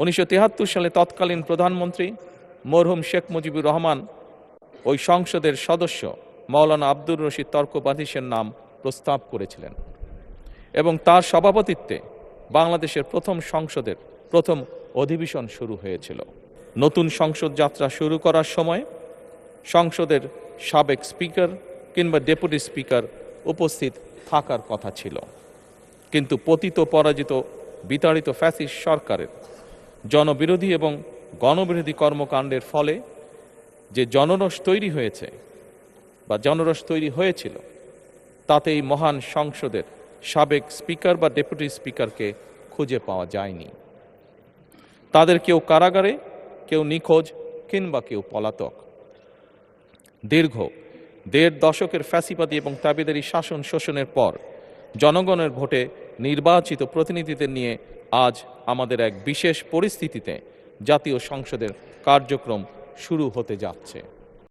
1973 সালে তৎকালীন প্রধানমন্ত্রী মরহুম শেখ মুজিবুর রহমান ওই সংসদের সদস্য মাওলানা আব্দুর রশিদ তর্কবাধিসের নাম প্রস্তাব করেছিলেন এবং তার সভাপতিত্বে বাংলাদেশের প্রথম সংসদের প্রথম অধিবেশন শুরু হয়েছিল। নতুন সংসদ যাত্রা শুরু করার সময় সংসদের সাবেক স্পিকার কিংবা ডেপুটি স্পিকার উপস্থিত থাকার কথা ছিল, কিন্তু পতিত পরাজিত বিতাড়িত ফ্যাসিস্ট সরকারের জনবিরোধী এবং গণবিরোধী কর্মকাণ্ডের ফলে যে জনরোষ তৈরি হয়েছে বা জনরোষ তৈরি হয়েছিল, তাতে এই মহান সংসদের সাবেক স্পিকার বা ডেপুটি স্পিকারকে খুঁজে পাওয়া যায়নি। তাদের কেউ কারাগারে, কেউ নিখোঁজ কিংবা কেউ পলাতক। দীর্ঘ 1.5 দশকের ফ্যাসিবাদী এবং তাবেদারি শাসন শোষণের পর জনগণের ভোটে নির্বাচিত প্রতিনিধিদের নিয়ে আজ আমাদের এক বিশেষ পরিস্থিতিতে জাতীয় সংসদের কার্যক্রম শুরু হতে যাচ্ছে।